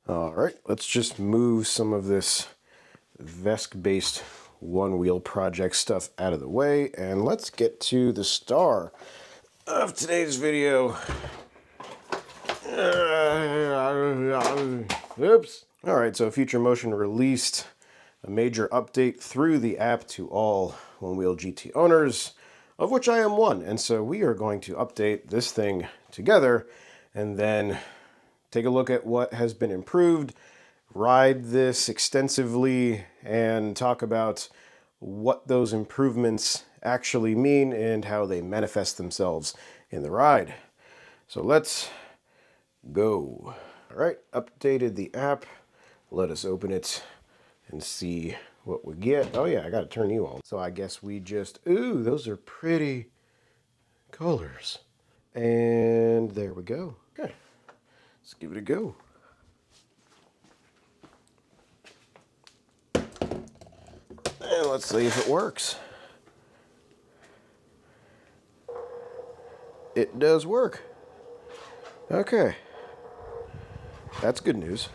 All right, let's just move some of this VESC-based one-wheel project stuff out of the way, and let's get to the star of today's video. Oops. All right, so Future Motion released a major update through the app to all Onewheel GT owners, of which I am one. And so we are going to update this thing together and then take a look at what has been improved, ride this extensively, and talk about what those improvements actually mean and how they manifest themselves in the ride. So let's go. All right, updated the app. Let us open it and see what we get. Oh yeah, I gotta turn you on. So I guess we just, ooh, those are pretty colors. And there we go. Okay, let's give it a go. And let's see if it works. It does work. Okay, that's good news.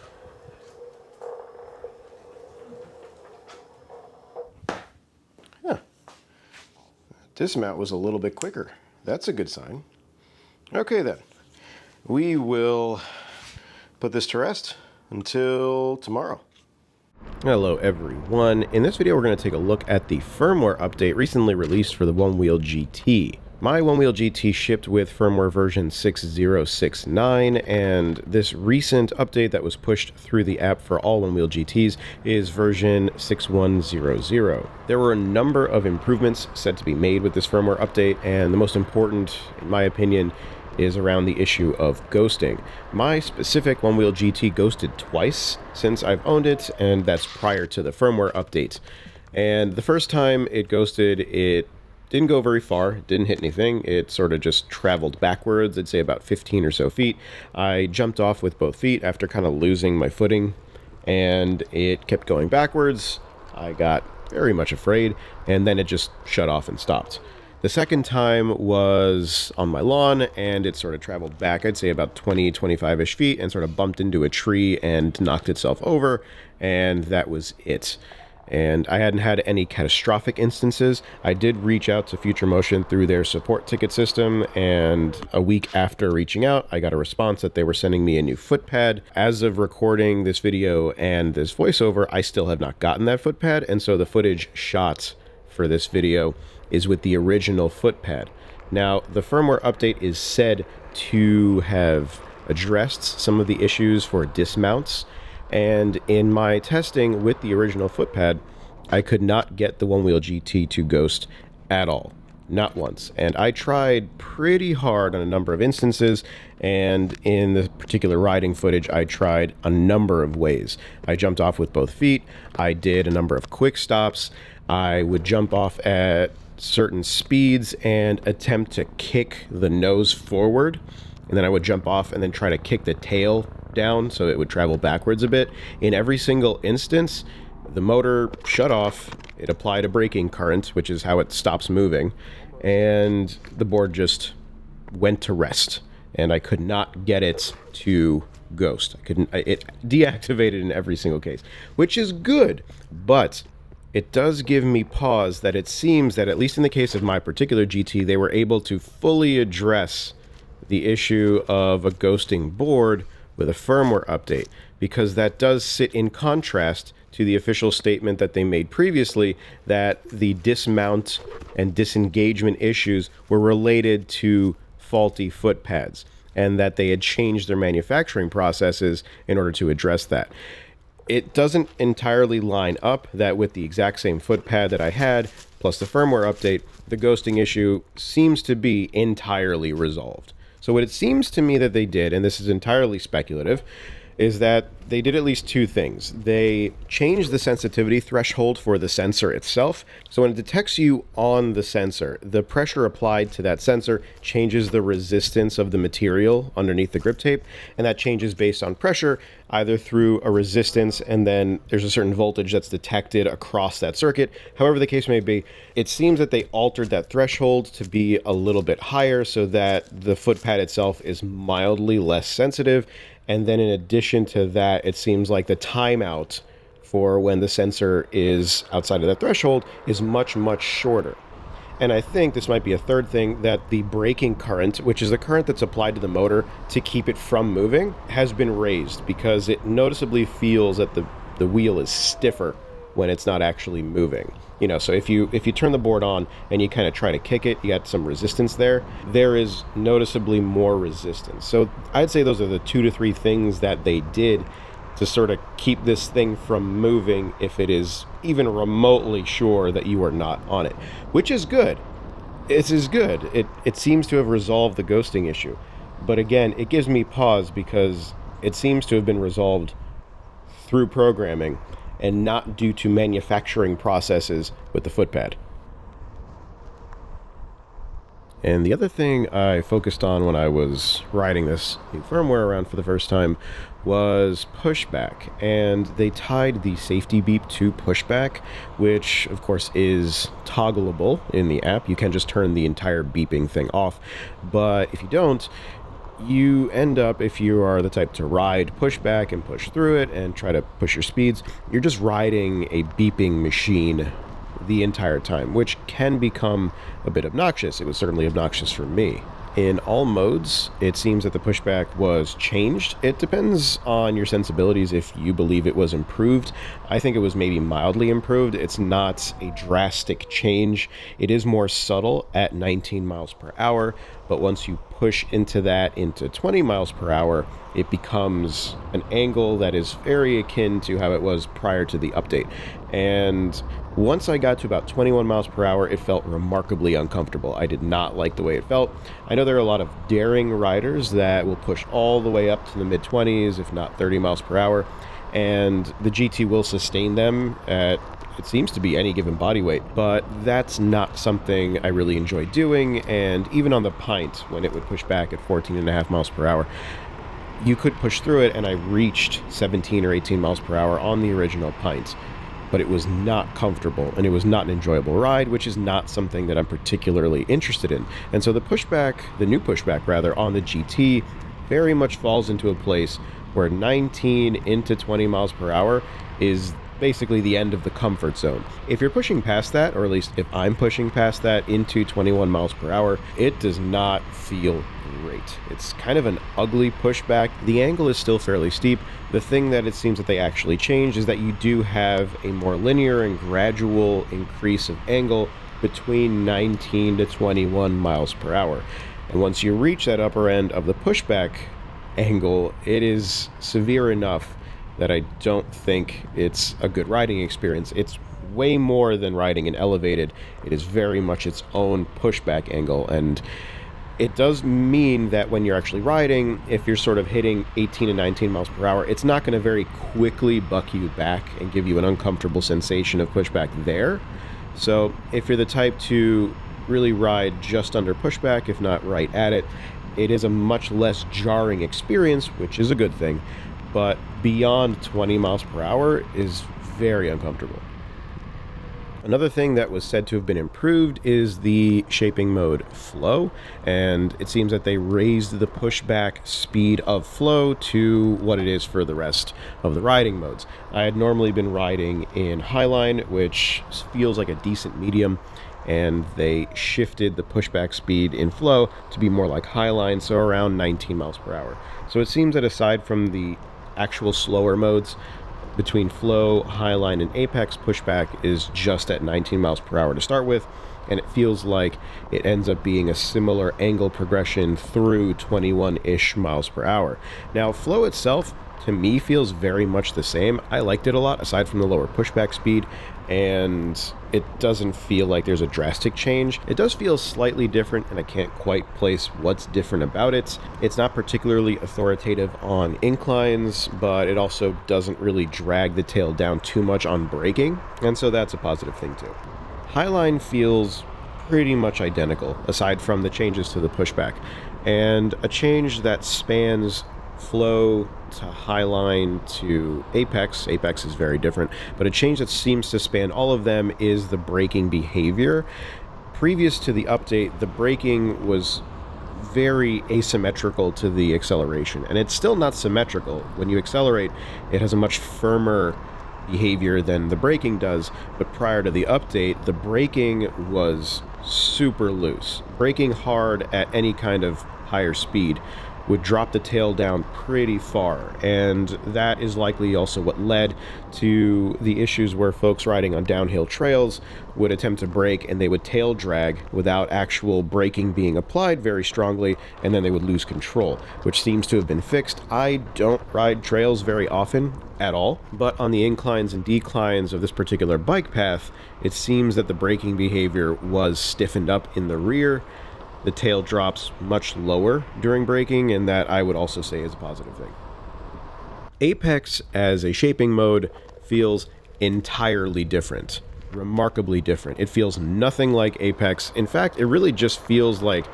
Dismount was a little bit quicker. That's a good sign. Okay then, we will put this to rest until tomorrow. Hello everyone. In this video we're going to take a look at the firmware update recently released for the Onewheel GT. My Onewheel GT shipped with firmware version 6069, and this recent update that was pushed through the app for all Onewheel GTs is version 6100. There were a number of improvements set to be made with this firmware update, and the most important, in my opinion, is around the issue of ghosting. My specific Onewheel GT ghosted twice since I've owned it, and that's prior to the firmware update. And the first time it ghosted, it didn't go very far, didn't hit anything. It sort of just traveled backwards, I'd say about 15 or so feet. I jumped off with both feet after kind of losing my footing, and it kept going backwards. I got very much afraid, and then it just shut off and stopped. The second time was on my lawn, and it sort of traveled back, I'd say about 20, 25-ish feet, and sort of bumped into a tree and knocked itself over, and that was it. And I hadn't had any catastrophic instances. I did reach out to Future Motion through their support ticket system, and a week after reaching out, I got a response that they were sending me a new footpad. As of recording this video and this voiceover, I still have not gotten that footpad, and so the footage shot for this video is with the original footpad. Now, the firmware update is said to have addressed some of the issues for dismounts, and in my testing with the original footpad, I could not get the Onewheel GT to ghost at all. Not once. And I tried pretty hard on a number of instances, and in the particular riding footage, I tried a number of ways. I jumped off with both feet. I did a number of quick stops. I would jump off at certain speeds and attempt to kick the nose forward, and then I would jump off and then try to kick the tail down so it would travel backwards a bit. In every single instance, the motor shut off, it applied a braking current, which is how it stops moving, and the board just went to rest, and I could not get it to ghost. It deactivated in every single case, which is good, but it does give me pause that it seems that, at least in the case of my particular GT, they were able to fully address the issue of a ghosting board with a firmware update, because that does sit in contrast to the official statement that they made previously that the dismount and disengagement issues were related to faulty footpads, and that they had changed their manufacturing processes in order to address that. It doesn't entirely line up that with the exact same footpad that I had, plus the firmware update, the ghosting issue seems to be entirely resolved. So what it seems to me that they did, and this is entirely speculative, is that they did at least two things. They changed the sensitivity threshold for the sensor itself. So when it detects you on the sensor, the pressure applied to that sensor changes the resistance of the material underneath the grip tape, and that changes based on pressure, either through a resistance and then there's a certain voltage that's detected across that circuit. However the case may be, it seems that they altered that threshold to be a little bit higher so that the footpad itself is mildly less sensitive, And then in addition to that, it seems like the timeout for when the sensor is outside of that threshold is much, much shorter. And I think this might be a third thing, that the braking current, which is the current that's applied to the motor to keep it from moving, has been raised, because it noticeably feels that the wheel is stiffer when it's not actually moving. So if you turn the board on and you kind of try to kick it, you got some resistance there. There is noticeably more resistance. So I'd say those are the 2 to 3 things that they did to sort of keep this thing from moving if it is even remotely sure that you are not on it, which is good. It is good. It seems to have resolved the ghosting issue. But again, it gives me pause, because it seems to have been resolved through programming and not due to manufacturing processes with the Footpad. And the other thing I focused on when I was riding this new firmware around for the first time was pushback. And they tied the safety beep to pushback, which of course is toggleable in the app. You can just turn the entire beeping thing off. But if you don't, you end up, if you are the type to ride pushback and push through it and try to push your speeds, you're just riding a beeping machine the entire time, which can become a bit obnoxious. It was certainly obnoxious for me. In all modes, it seems that the pushback was changed. It depends on your sensibilities if you believe it was improved. I think it was maybe mildly improved. It's not a drastic change. It is more subtle at 19 miles per hour, but once you push into 20 miles per hour, it becomes an angle that is very akin to how it was prior to the update. And once I got to about 21 miles per hour, it felt remarkably uncomfortable. I did not like the way it felt. I know there are a lot of daring riders that will push all the way up to the mid-20s, if not 30 miles per hour, and the GT will sustain them at, it seems to be, any given body weight, but that's not something I really enjoy doing. And even on the pint, when it would push back at 14.5 miles per hour, you could push through it, and I reached 17 or 18 miles per hour on the original pint, but it was not comfortable and it was not an enjoyable ride, which is not something that I'm particularly interested in. And so the new pushback rather, on the GT very much falls into a place where 19 into 20 miles per hour is basically the end of the comfort zone. If you're pushing past that, or at least if I'm pushing past that into 21 miles per hour, it does not feel great. It's kind of an ugly pushback. The angle is still fairly steep. The thing that it seems that they actually changed is that you do have a more linear and gradual increase of angle between 19 to 21 miles per hour. And once you reach that upper end of the pushback angle, it is severe enough that I don't think it's a good riding experience. It's way more than riding an elevated. It is very much its own pushback angle, and it does mean that when you're actually riding, if you're sort of hitting 18 and 19 miles per hour, it's not going to very quickly buck you back and give you an uncomfortable sensation of pushback there. So if you're the type to really ride just under pushback, if not right at it, it is a much less jarring experience, which is a good thing. But beyond 20 miles per hour is very uncomfortable. Another thing that was said to have been improved is the shaping mode flow, and it seems that they raised the pushback speed of flow to what it is for the rest of the riding modes. I had normally been riding in Highline, which feels like a decent medium, and they shifted the pushback speed in flow to be more like Highline, so around 19 miles per hour. So it seems that aside from the actual slower modes, between flow, Highline, and Apex, pushback is just at 19 miles per hour to start with, and it feels like it ends up being a similar angle progression through 21-ish miles per hour. Now, flow itself, to me, feels very much the same. I liked it a lot, aside from the lower pushback speed, and it doesn't feel like there's a drastic change. It does feel slightly different, and I can't quite place what's different about it. It's not particularly authoritative on inclines, but it also doesn't really drag the tail down too much on braking, and so that's a positive thing too. Highline feels pretty much identical, aside from the changes to the pushback, and a change that spans flow to Highline to Apex. Apex is very different, but a change that seems to span all of them is the braking behavior. Previous to the update, the braking was very asymmetrical to the acceleration, and it's still not symmetrical. When you accelerate, it has a much firmer behavior than the braking does, but prior to the update, the braking was super loose. Braking hard at any kind of higher speed would drop the tail down pretty far, and that is likely also what led to the issues where folks riding on downhill trails would attempt to brake and they would tail drag without actual braking being applied very strongly, and then they would lose control, which seems to have been fixed. I don't ride trails very often at all, but on the inclines and declines of this particular bike path, it seems that the braking behavior was stiffened up in the rear. The tail drops much lower during braking, and that I would also say is a positive thing. Apex as a shaping mode feels entirely different, remarkably different. It feels nothing like Apex. In fact, it really just feels like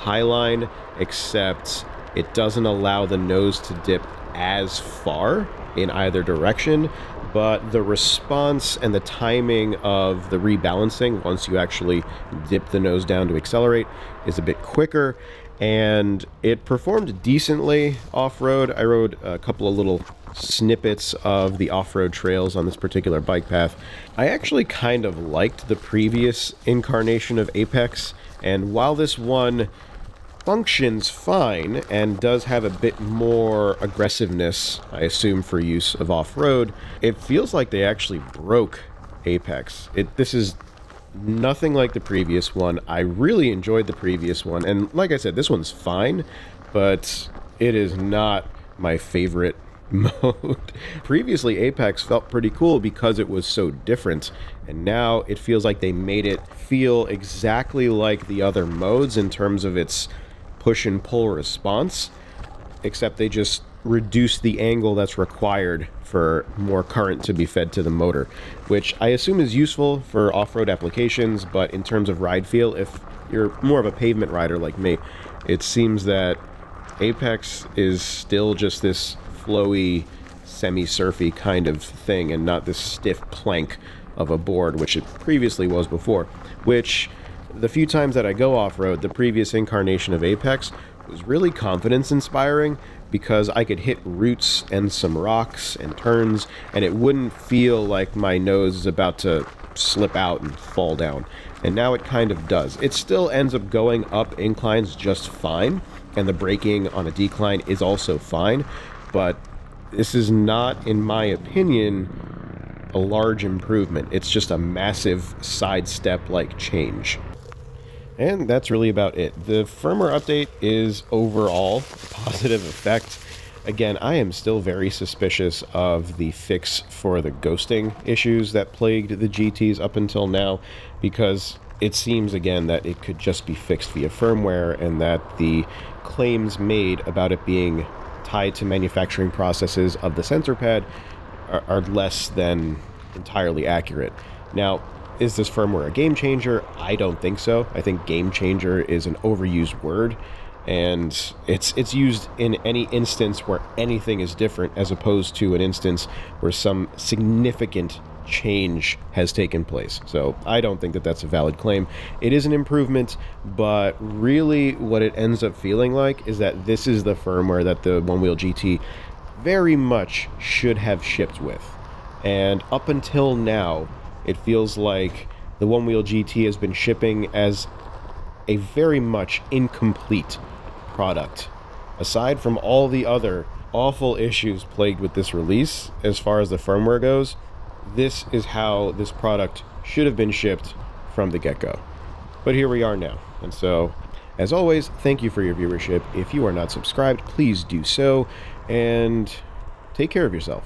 Highline, except it doesn't allow the nose to dip as far in either direction, but the response and the timing of the rebalancing once you actually dip the nose down to accelerate is a bit quicker, and it performed decently off-road. I rode a couple of little snippets of the off-road trails on this particular bike path. I actually kind of liked the previous incarnation of Apex, and while this one functions fine and does have a bit more aggressiveness, I assume, for use of off-road, it feels like they actually broke Apex. This is nothing like the previous one. I really enjoyed the previous one, and like I said, this one's fine, but it is not my favorite mode. Previously, Apex felt pretty cool because it was so different, and now it feels like they made it feel exactly like the other modes in terms of its push and pull response, except they just reduce the angle that's required for more current to be fed to the motor, which I assume is useful for off-road applications, but in terms of ride feel, if you're more of a pavement rider like me, it seems that Apex is still just this flowy, semi-surfy kind of thing, and not this stiff plank of a board, which it previously was before, which the few times that I go off-road, the previous incarnation of Apex was really confidence-inspiring because I could hit roots and some rocks and turns, and it wouldn't feel like my nose is about to slip out and fall down. And now it kind of does. It still ends up going up inclines just fine, and the braking on a decline is also fine, but this is not, in my opinion, a large improvement. It's just a massive sidestep-like change. And that's really about it. The firmware update is overall a positive effect. Again, I am still very suspicious of the fix for the ghosting issues that plagued the GTs up until now, because it seems, again, that it could just be fixed via firmware, and that the claims made about it being tied to manufacturing processes of the sensor pad are less than entirely accurate. Now, is this firmware a game changer? I don't think so. I think game changer is an overused word, and it's used in any instance where anything is different, as opposed to an instance where some significant change has taken place. So I don't think that that's a valid claim. It is an improvement, but really what it ends up feeling like is that this is the firmware that the Onewheel GT very much should have shipped with. And up until now, it feels like the Onewheel GT has been shipping as a very much incomplete product. Aside from all the other awful issues plagued with this release, as far as the firmware goes, this is how this product should have been shipped from the get-go. But here we are now. And so, as always, thank you for your viewership. If you are not subscribed, please do so, and take care of yourself.